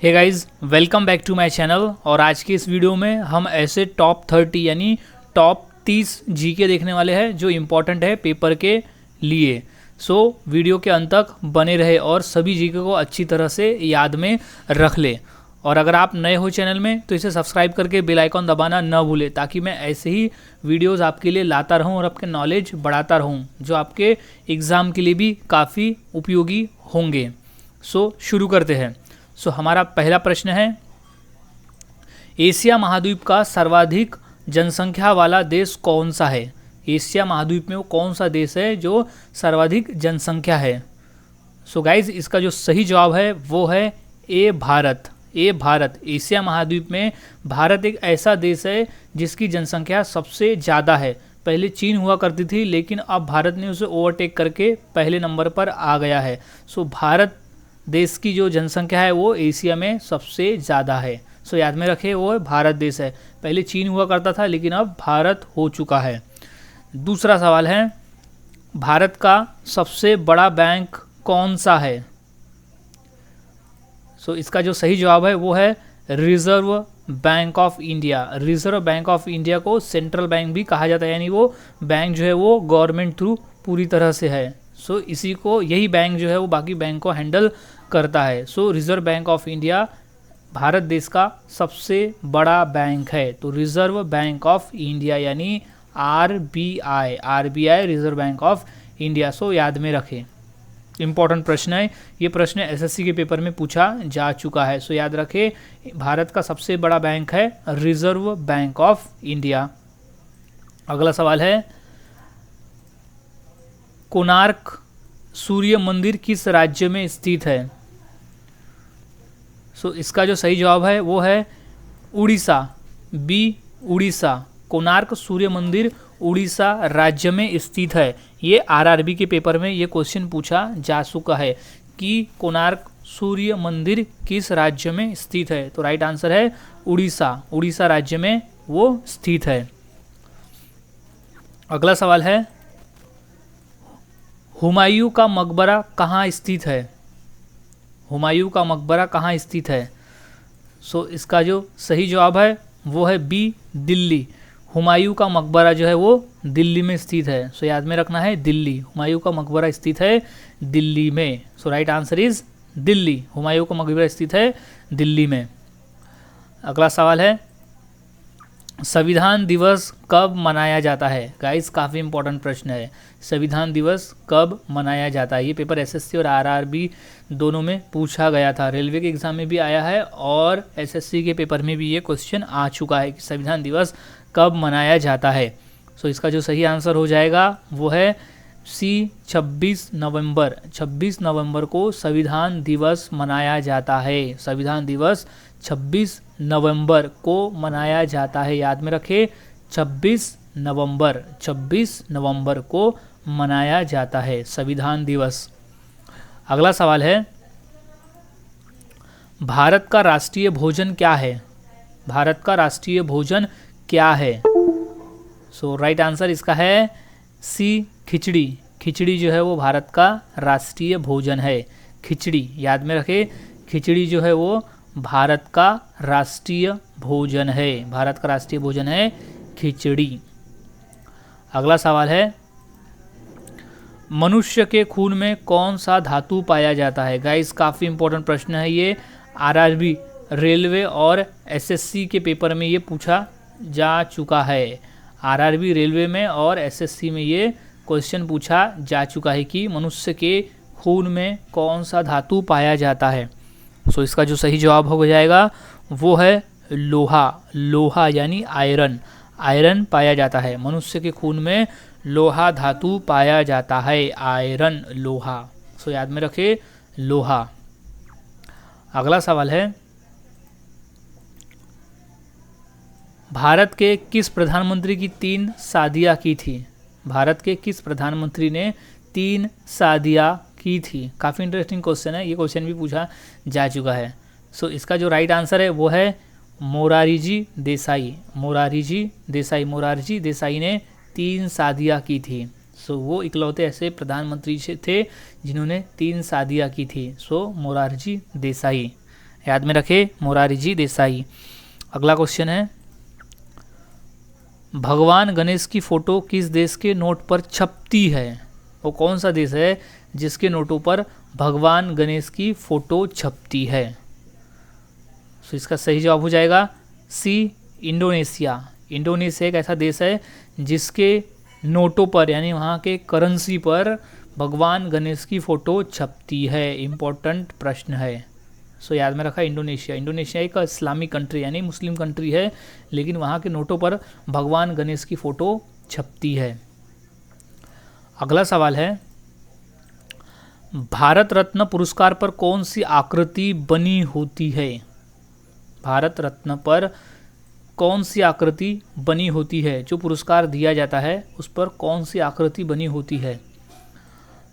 Hey guys, welcome back to my channel. और आज की इस वीडियो में हम ऐसे टॉप 30 यानी टॉप 30 जीके देखने वाले हैं जो इम्पोर्टेंट है पेपर के लिए। सो वीडियो के अंत तक बने रहे और सभी जीके को अच्छी तरह से याद में रख ले। और अगर आप नए हो चैनल में तो इसे सब्सक्राइब करके बेल आइकॉन दबाना न भूलें, ताकि मैं ऐसे ही वीडियोस आपके लिए लाता रहूं और आपके नॉलेज बढ़ाता रहूं, जो आपके एग्ज़ाम के लिए भी काफ़ी उपयोगी होंगे। सो शुरू करते हैं। हमारा पहला प्रश्न है, एशिया महाद्वीप का सर्वाधिक जनसंख्या वाला देश कौन सा है? एशिया महाद्वीप में वो कौन सा देश है जो सर्वाधिक जनसंख्या है? गाइज, इसका जो सही जवाब है वो है ए, भारत। ए, भारत। एशिया महाद्वीप में भारत एक ऐसा देश है जिसकी जनसंख्या सबसे ज़्यादा है। पहले चीन हुआ करती थी, लेकिन अब भारत ने उसे ओवरटेक करके पहले नंबर पर आ गया है। भारत देश की जो जनसंख्या है वो एशिया में सबसे ज़्यादा है। याद में रखें, वो भारत देश है। पहले चीन हुआ करता था, लेकिन अब भारत हो चुका है। दूसरा सवाल है, भारत का सबसे बड़ा बैंक कौन सा है? इसका जो सही जवाब है वो है reserve bank of India. Reserve bank of India को सेंट्रल बैंक भी कहा जाता है, यानी वो बैंक जो है वो गवर्नमेंट थ्रू पूरी तरह से है। इसी को, यही बैंक जो है वो बाकी बैंक को हैंडल करता है। Reserve bank of India Bharat देश का सबसे बड़ा बैंक है। तो रिजर्व बैंक ऑफ इंडिया यानी RBI, reserve bank of India. याद में रखें, इंपॉर्टेंट प्रश्न है ये। प्रश्न एसएससी के पेपर में पूछा जा चुका है। याद रखें, भारत का सबसे बड़ा बैंक है रिजर्व बैंक ऑफ इंडिया। अगला सवाल है, कोणार्क सूर्य मंदिर किस राज्य में स्थित है? इसका जो सही जवाब है वो है उड़ीसा। बी, उड़ीसा। कोणार्क सूर्य मंदिर उड़ीसा राज्य में स्थित है। ये आरआरबी के पेपर में ये क्वेश्चन पूछा जा चुका है कि कोणार्क सूर्य मंदिर किस राज्य में स्थित है। तो राइट आंसर है उड़ीसा। उड़ीसा राज्य में वो स्थित है। अगला सवाल है, हुमायूं का मकबरा कहाँ स्थित है? हुमायूं का मकबरा कहाँ स्थित है? इसका जो सही जवाब है वो है बी, दिल्ली। हुमायूं का मकबरा जो है वो दिल्ली में स्थित है। याद में रखना है, दिल्ली। हुमायूं का मकबरा स्थित है दिल्ली में। Right answer is Delhi. Humayun का मकबरा स्थित है दिल्ली में। अगला सवाल है, संविधान दिवस कब मनाया जाता है? गाइस, काफ़ी इंपॉर्टेंट प्रश्न है। संविधान दिवस कब मनाया जाता है? ये पेपर एसएससी और आरआरबी दोनों में पूछा गया था। रेलवे के एग्जाम में भी आया है और एसएससी के पेपर में भी ये क्वेश्चन आ चुका है कि संविधान दिवस कब मनाया जाता है। इसका जो सही आंसर हो जाएगा वो है सी, 26 नवंबर। 26 नवंबर को संविधान दिवस मनाया जाता है। संविधान दिवस 26 नवंबर को मनाया जाता है। याद में रखें, 26 नवंबर। 26 नवंबर को मनाया जाता है संविधान दिवस। अगला सवाल है, भारत का राष्ट्रीय भोजन क्या है? भारत का राष्ट्रीय भोजन क्या है? राइट आंसर इसका है सी, खिचड़ी। खिचड़ी जो है वो भारत का राष्ट्रीय भोजन है। खिचड़ी, याद में रखें, खिचड़ी जो है वो भारत का राष्ट्रीय भोजन है। भारत का राष्ट्रीय भोजन है खिचड़ी। अगला सवाल है, मनुष्य के खून में कौन सा धातु पाया जाता है? गाइस, काफ़ी इंपॉर्टेंट प्रश्न है ये। आरआरबी, रेलवे और एसएससी के पेपर में ये पूछा जा चुका है। आरआरबी, रेलवे में और एसएससी में ये क्वेश्चन पूछा जा चुका है कि मनुष्य के खून में कौन सा धातु पाया जाता है। इसका जो सही जवाब हो जाएगा वो है लोहा। लोहा यानी आयरन। आयरन पाया जाता है। मनुष्य के खून में लोहा धातु पाया जाता है। आयरन, लोहा। याद में रखें, लोहा। अगला सवाल है, भारत के किस प्रधानमंत्री की 3 शादियां की थी? भारत के किस प्रधानमंत्री ने 3 शादियां की थी? काफ़ी इंटरेस्टिंग क्वेश्चन है। ये क्वेश्चन भी पूछा जा चुका है। इसका जो राइट आंसर है वो है मोरारजी देसाई। मोरारजी देसाई। मोरारजी देसाई ने 3 शादियां की थी। वो इकलौते ऐसे प्रधानमंत्री थे जिन्होंने 3 शादियां की थी। मोरारजी देसाई। याद में रखे, मोरारी जी देसाई। अगला क्वेश्चन है, भगवान गणेश की फ़ोटो किस देश के नोट पर छपती है? वो कौन सा देश है जिसके नोटों पर भगवान गणेश की फ़ोटो छपती है? तो इसका सही जवाब हो जाएगा सी, इंडोनेशिया। इंडोनेशिया एक ऐसा देश है जिसके नोटों पर यानी वहाँ के करेंसी पर भगवान गणेश की फ़ोटो छपती है। इम्पोर्टेंट प्रश्न है। सो याद में रखा, इंडोनेशिया। इंडोनेशिया एक इस्लामिक कंट्री यानी मुस्लिम कंट्री है, लेकिन वहाँ के नोटों पर भगवान गणेश की फ़ोटो छपती है। अगला सवाल है, भारत रत्न पुरस्कार पर कौन सी आकृति बनी होती है? भारत रत्न पर कौन सी आकृति बनी होती है? जो पुरस्कार दिया जाता है उस पर कौन सी आकृति बनी होती है?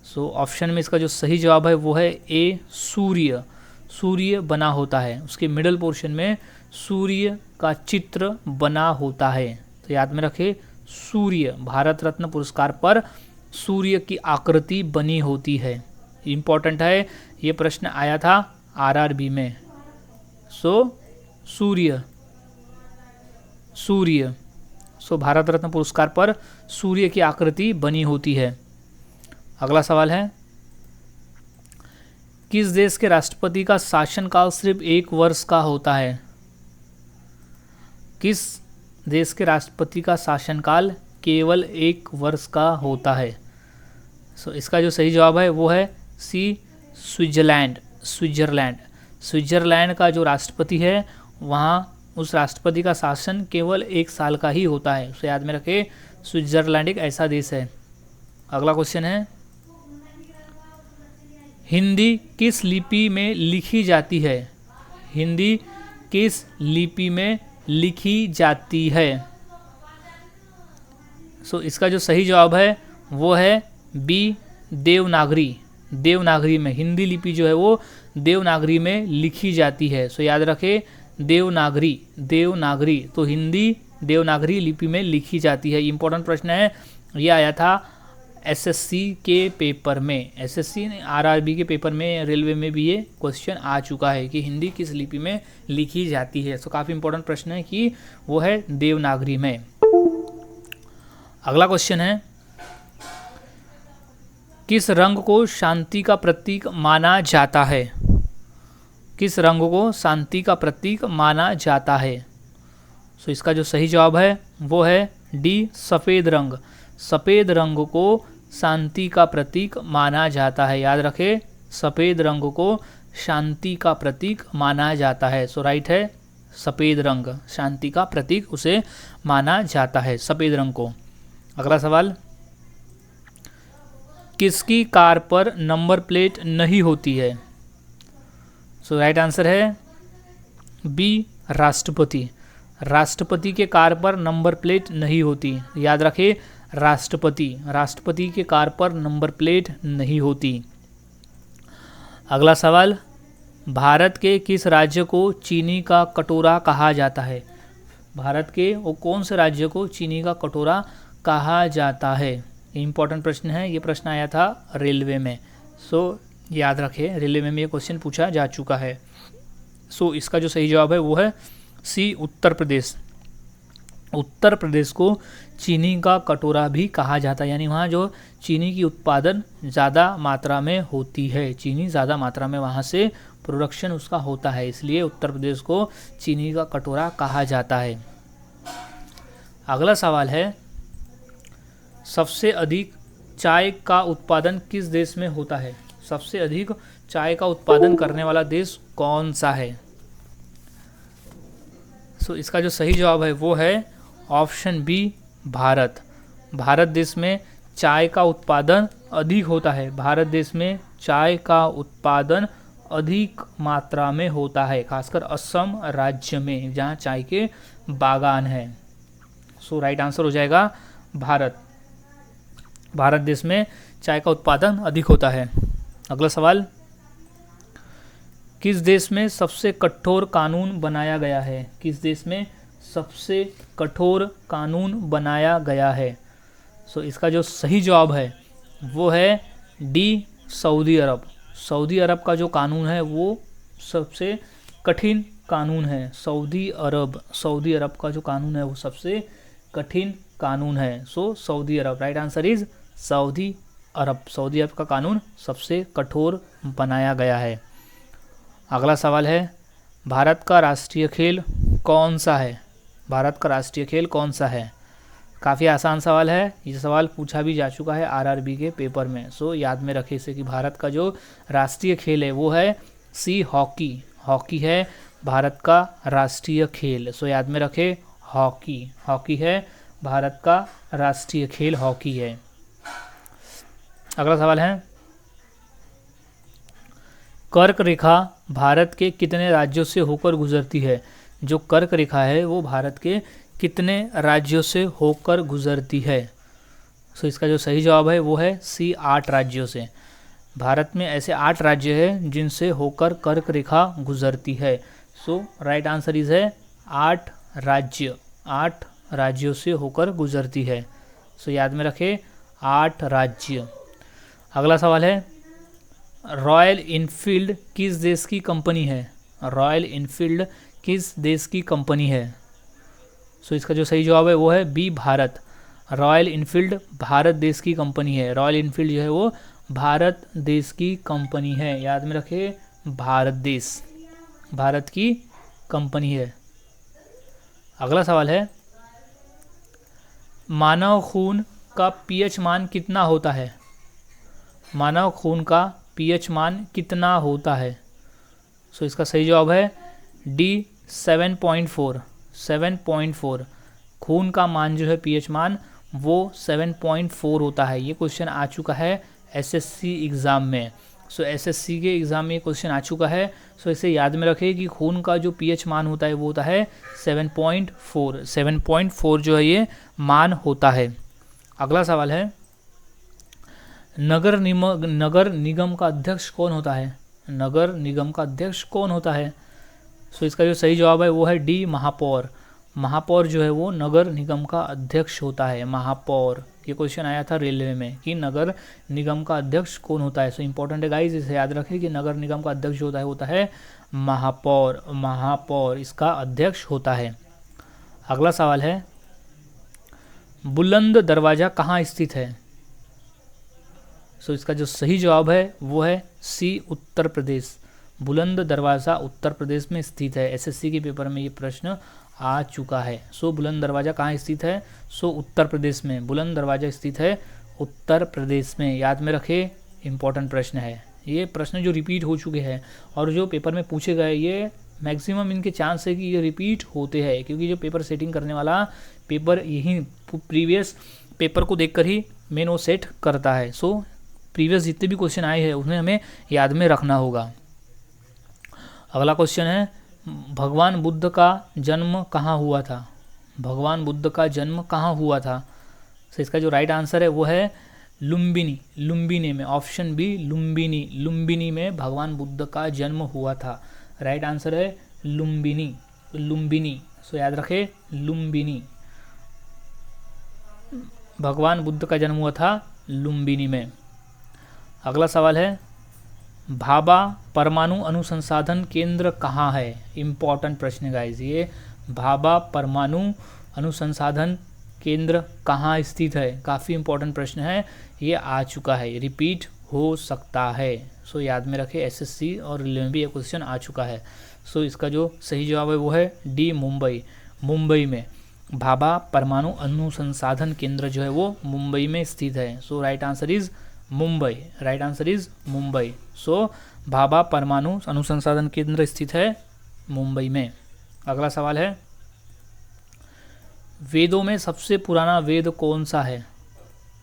सो ऑप्शन में इसका जो सही जवाब है वो है ए, सूर्य। सूर्य बना होता है, उसके मिडल पोर्शन में सूर्य का चित्र बना होता है। तो याद में रखें, सूर्य, भारत रत्न पुरस्कार पर सूर्य की आकृति बनी होती है। इम्पॉर्टेंट है, ये प्रश्न आया था आरआरबी में। सो सूर्य, सूर्य। सो भारत रत्न पुरस्कार पर सूर्य की आकृति बनी होती है। अगला सवाल है, किस देश के राष्ट्रपति का शासनकाल सिर्फ 1 वर्ष का होता है? किस देश के राष्ट्रपति का शासनकाल केवल 1 वर्ष का होता है? सो इसका जो सही जवाब है वो है सी, स्विट्जरलैंड। स्विट्जरलैंड, स्विट्जरलैंड का जो राष्ट्रपति है वहाँ उस राष्ट्रपति का शासन केवल 1 साल का ही होता है। उसे याद में रखें, स्विट्जरलैंड एक ऐसा देश है। अगला क्वेश्चन है, हिंदी किस लिपि में लिखी जाती है? हिंदी किस लिपि में लिखी जाती है? सो इसका जो सही जवाब है वो है बी, देवनागरी। देवनागरी में, हिंदी लिपि जो है वो देवनागरी में लिखी जाती है। सो याद रखें, देवनागरी, देवनागरी। तो हिंदी देवनागरी लिपि में लिखी जाती है। इंपॉर्टेंट प्रश्न है, ये आया था एसएससी के पेपर में, एसएससी ने आरआरबी के पेपर में, रेलवे में भी ये क्वेश्चन आ चुका है कि हिंदी किस लिपि में लिखी जाती है। सो काफ़ी इंपॉर्टेंट प्रश्न है कि वो है देवनागरी में। अगला क्वेश्चन है, किस रंग को शांति का प्रतीक माना जाता है? किस रंग को शांति का प्रतीक माना जाता है? सो इसका जो सही जवाब है वो है डी, सफ़ेद रंग। सफ़ेद रंग को शांति का प्रतीक माना जाता है। याद रखें, सफ़ेद रंग को शांति का प्रतीक माना जाता है। सो राइट है, सफ़ेद रंग शांति का प्रतीक उसे माना जाता है, सफ़ेद रंग को। अगला सवाल, किसकी कार पर नंबर प्लेट नहीं होती है? सो राइट आंसर है बी, राष्ट्रपति। राष्ट्रपति के कार पर नंबर प्लेट नहीं होती। याद रखें, राष्ट्रपति, राष्ट्रपति के कार पर नंबर प्लेट नहीं होती। अगला सवाल, भारत के किस राज्य को चीनी का कटोरा कहा जाता है? भारत के वो कौन से राज्य को चीनी का कटोरा कहा जाता है? इम्पॉर्टेंट प्रश्न है, ये प्रश्न आया था रेलवे में। सो याद रखें, रेलवे में ये क्वेश्चन पूछा जा चुका है। सो इसका जो सही जवाब है वो है सी, उत्तर प्रदेश। उत्तर प्रदेश को चीनी का कटोरा भी कहा जाता है, यानी वहाँ जो चीनी की उत्पादन ज़्यादा मात्रा में होती है, चीनी ज़्यादा मात्रा में वहाँ से प्रोडक्शन उसका होता है, इसलिए उत्तर प्रदेश को चीनी का कटोरा कहा जाता है। अगला सवाल है, सबसे अधिक चाय का उत्पादन किस देश में होता है? सबसे अधिक चाय का उत्पादन करने वाला देश कौन सा है? सो इसका जो सही जवाब है वो है ऑप्शन बी, भारत। भारत देश में चाय का उत्पादन अधिक होता है। भारत देश में चाय का उत्पादन अधिक मात्रा में होता है, खासकर असम राज्य में जहाँ चाय के बागान हैं। सो राइट आंसर हो जाएगा भारत। भारत देश में चाय का उत्पादन अधिक होता है। अगला सवाल, किस देश में सबसे कठोर कानून बनाया गया है? किस देश में सबसे कठोर कानून बनाया गया है? सो इसका जो सही जवाब है वो है डी, सऊदी अरब। सऊदी अरब का जो कानून है वो सबसे कठिन कानून है? सऊदी अरब का जो कानून है वो सबसे कठिन कानून है। सो सऊदी अरब, राइट आंसर इज सऊदी अरब। सऊदी अरब का कानून सबसे कठोर बनाया गया है। अगला सवाल है, भारत का राष्ट्रीय खेल कौन सा है? भारत का राष्ट्रीय खेल कौन सा है? काफ़ी आसान सवाल है, ये सवाल पूछा भी जा चुका है आरआरबी के पेपर में। सो याद में रखें इसे कि भारत का जो राष्ट्रीय खेल है वो है सी हॉकी। हॉकी है भारत का राष्ट्रीय खेल। सो याद में रखें हॉकी है भारत का राष्ट्रीय खेल, हॉकी है। अगला सवाल है, कर्क रेखा भारत के कितने राज्यों से होकर गुजरती है? जो कर्क रेखा है वो भारत के कितने राज्यों से होकर गुजरती है? सो इसका जो सही जवाब है वो है सी 8 राज्यों से। भारत में ऐसे 8 राज्य हैं जिनसे होकर कर्क रेखा गुजरती है। सो राइट आंसर इज है 8 राज्यों से होकर गुजरती है। सो याद में रखें 8 राज्य। अगला सवाल है, रॉयल इनफील्ड किस देश की कंपनी है? रॉयल इनफील्ड किस देश की कंपनी है? सो इसका जो सही जवाब है वो है B Bharat. Royal Enfield Bharat देश की कंपनी है। रॉयल इनफील्ड जो है वो भारत देश की कंपनी है। याद में रखें भारत की कंपनी है। अगला सवाल है, मानव खून का पीएच मान कितना होता है? मानव खून का पीएच मान कितना होता है? सो इसका सही जवाब है डी 7.4। खून का मान जो है पीएच मान वो 7.4 होता है। ये क्वेश्चन आ चुका है एसएससी एग्ज़ाम में। सो एसएससी के एग्ज़ाम में ये क्वेश्चन आ चुका है। सो इसे याद में रखें कि खून का जो पीएच मान होता है वो होता है 7.4 जो है ये मान होता है। अगला सवाल है, नगर निगम का अध्यक्ष कौन होता है? नगर निगम का अध्यक्ष कौन होता है? सो इसका जो सही जवाब है वो है डी महापौर। महापौर जो है वो नगर निगम का अध्यक्ष होता है। महापौर, ये क्वेश्चन आया था रेलवे में कि नगर निगम का अध्यक्ष कौन होता है। सो इंपॉर्टेंट है गाइस, इसे याद रखें कि नगर निगम का अध्यक्ष जो होता है महापौर। महापौर इसका अध्यक्ष होता है। अगला सवाल है, बुलंद दरवाज़ा कहाँ स्थित है? सो इसका जो सही जवाब है वो है सी उत्तर प्रदेश। बुलंद दरवाज़ा उत्तर प्रदेश में स्थित है। एसएससी के पेपर में ये प्रश्न आ चुका है। सो बुलंद दरवाज़ा कहाँ स्थित है? सो उत्तर प्रदेश में बुलंद दरवाज़ा स्थित है उत्तर प्रदेश में। याद में रखें, इंपॉर्टेंट प्रश्न है। ये प्रश्न जो रिपीट हो चुके हैं और जो पेपर में पूछे गए, ये मैक्सिमम इनके चांस है कि ये रिपीट होते हैं, क्योंकि जो पेपर सेटिंग करने वाला पेपर यही प्रीवियस पेपर को देखकर ही मेन वो सेट करता है। सो प्रीवियस जितने भी क्वेश्चन आए हैं उन्हें हमें याद में रखना होगा। अगला क्वेश्चन है, भगवान बुद्ध का जन्म कहाँ हुआ था? भगवान बुद्ध का जन्म कहाँ हुआ था? तो इसका जो राइट आंसर है वो है लुम्बिनी में। ऑप्शन बी लुम्बिनी में भगवान बुद्ध का जन्म हुआ था। राइट आंसर है लुम्बिनी। सो याद रखें लुम्बिनी। भगवान बुद्ध का जन्म हुआ था लुम्बिनी में। अगला सवाल है, भाभा परमाणु अनुसंधान केंद्र कहाँ है? इम्पॉर्टेंट प्रश्न गाइज ये। भाभा परमाणु अनुसंधान केंद्र कहाँ स्थित है? काफ़ी इंपॉर्टेंट प्रश्न है, ये आ चुका है, रिपीट हो सकता है। सो याद में रखें, एसएससी और रेलवे में भी ये क्वेश्चन आ चुका है। सो इसका जो सही जवाब है वो है डी मुंबई में। भाभा परमाणु अनुसंधान केंद्र जो है वो मुंबई में स्थित है। सो राइट आंसर इज मुंबई। सो भाभा परमाणु अनुसंधान केंद्र स्थित है मुंबई में। अगला सवाल है, वेदों में सबसे पुराना वेद कौन सा है?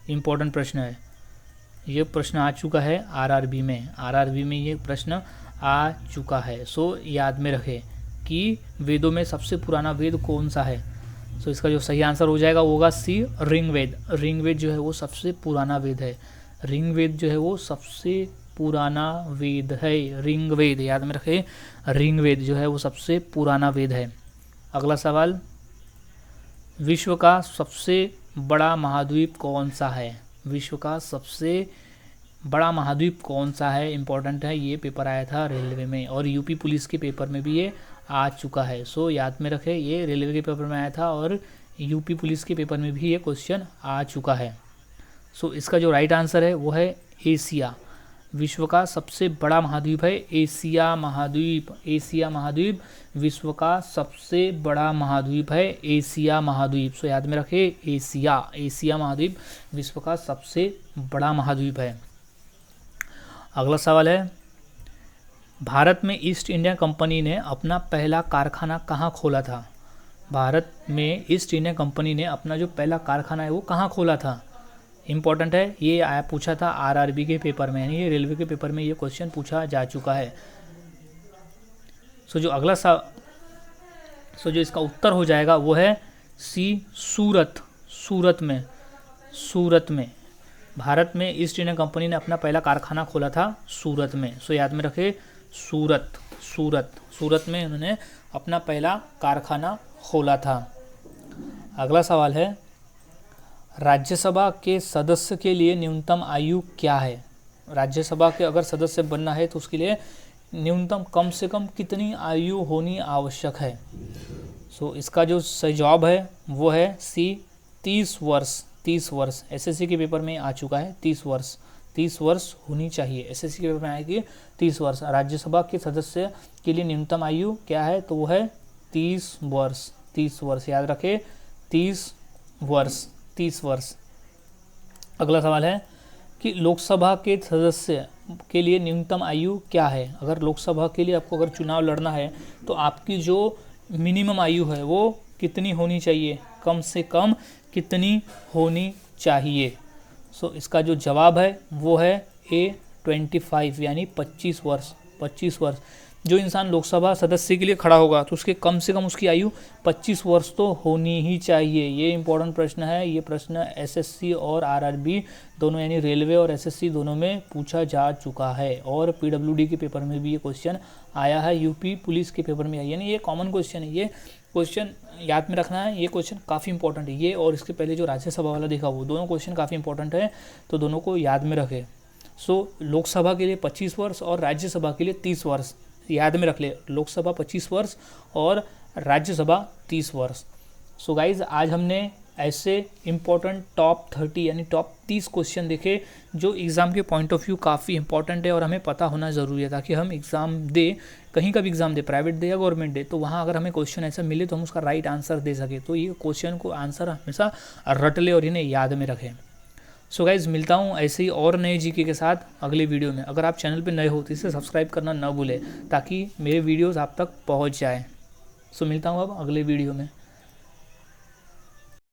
इंपॉर्टेंट प्रश्न है, ये प्रश्न आ चुका है आरआरबी में ये प्रश्न आ चुका है। सो याद में रखें कि वेदों में सबसे पुराना वेद कौन सा है। सो इसका जो सही आंसर हो जाएगा वो होगा सी ऋग्वेद जो है वो सबसे पुराना वेद है। ऋग्वेद जो है वो सबसे पुराना वेद है। ऋग्वेद याद में रखें, ऋग्वेद जो है वो सबसे पुराना वेद है। अगला सवाल, विश्व का सबसे बड़ा महाद्वीप कौन सा है? विश्व का सबसे बड़ा महाद्वीप कौन सा है, इंपॉर्टेंट है, ये पेपर आया था रेलवे में और यूपी पुलिस के पेपर में भी ये आ चुका है। सो याद में रखें, ये रेलवे के पेपर में आया था और यूपी पुलिस के पेपर में भी ये क्वेश्चन आ चुका है। सो इसका जो राइट आंसर है वो है एशिया। विश्व का सबसे बड़ा महाद्वीप है एशिया महाद्वीप। एशिया महाद्वीप विश्व का सबसे बड़ा महाद्वीप है, एशिया महाद्वीप। सो याद में रखें, एशिया महाद्वीप विश्व का सबसे बड़ा महाद्वीप है। अगला सवाल है, भारत में ईस्ट इंडिया कंपनी ने अपना पहला कारखाना कहाँ खोला था? भारत में ईस्ट इंडिया कंपनी ने अपना जो पहला कारखाना है वो कहाँ खोला था? इम्पॉर्टेंट है, ये आया पूछा था आरआरबी के पेपर में, यानी ये रेलवे के पेपर में ये क्वेश्चन पूछा जा चुका है। सो जो इसका उत्तर हो जाएगा वो है सी, सूरत में। भारत में ईस्ट इंडिया कंपनी ने अपना पहला कारखाना खोला था सूरत में। सो याद में रखे, सूरत में उन्होंने अपना पहला कारखाना खोला था। अगला सवाल है, राज्यसभा के सदस्य के लिए न्यूनतम आयु क्या है? राज्यसभा के अगर सदस्य बनना है तो उसके लिए न्यूनतम कम से कम कितनी आयु होनी आवश्यक है? सो इसका जो सही जवाब है वो है सी, 30 वर्ष। एसएससी के पेपर में आ चुका है 30 वर्ष होनी चाहिए। एसएससी के पेपर में आएगी 30 वर्ष। राज्यसभा के सदस्य के लिए न्यूनतम आयु क्या है? तो वो है 30 वर्ष। याद रखें, 30 वर्ष। अगला सवाल है कि लोकसभा के सदस्य के लिए न्यूनतम आयु क्या है? अगर लोकसभा के लिए आपको अगर चुनाव लड़ना है तो आपकी जो मिनिमम आयु है वो कितनी होनी चाहिए? कम से कम कितनी होनी चाहिए? सो इसका जो जवाब है वो है ए, 25 यानी 25 वर्ष। जो इंसान लोकसभा सदस्य के लिए खड़ा होगा तो उसके कम से कम उसकी आयु 25 वर्ष तो होनी ही चाहिए। ये इंपॉर्टेंट प्रश्न है। ये प्रश्न एसएससी और आरआरबी दोनों यानी रेलवे और एसएससी दोनों में पूछा जा चुका है और पीडब्ल्यूडी के पेपर में भी ये क्वेश्चन आया है, यूपी पुलिस के पेपर में आया, यानी ये कॉमन क्वेश्चन है। ये क्वेश्चन याद में रखना है, ये क्वेश्चन काफ़ी इंपॉर्टेंट है। ये और इसके पहले जो राज्यसभा वाला देखा वो दोनों क्वेश्चन काफ़ी इंपॉर्टेंट है, तो दोनों को याद में रखें। सो लोकसभा के लिए 25 वर्ष और राज्यसभा के लिए 30 वर्ष याद में रख ले। लोकसभा 25 वर्ष और राज्यसभा 30 वर्ष। सो गाइज, आज हमने ऐसे इंपॉर्टेंट टॉप 30 यानी टॉप 30 क्वेश्चन देखे जो एग्ज़ाम के पॉइंट ऑफ व्यू काफ़ी इंपॉर्टेंट है और हमें पता होना ज़रूरी है, ताकि हम एग्ज़ाम दे, कहीं का भी एग्ज़ाम दे, प्राइवेट दे या गवर्नमेंट दे, तो वहाँ अगर हमें क्वेश्चन ऐसा मिले तो हम उसका राइट आंसर दे सके। तो ये क्वेश्चन को आंसर हमेशा रट ले और इन्हें याद में रखें। सो गाइज़, मिलता हूँ ऐसे ही और नए जीके के साथ अगले वीडियो में। अगर आप चैनल पे नए हो तो इसे सब्सक्राइब करना ना भूलें ताकि मेरे वीडियोस आप तक पहुँच जाए। सो मिलता हूँ अब अगले वीडियो में।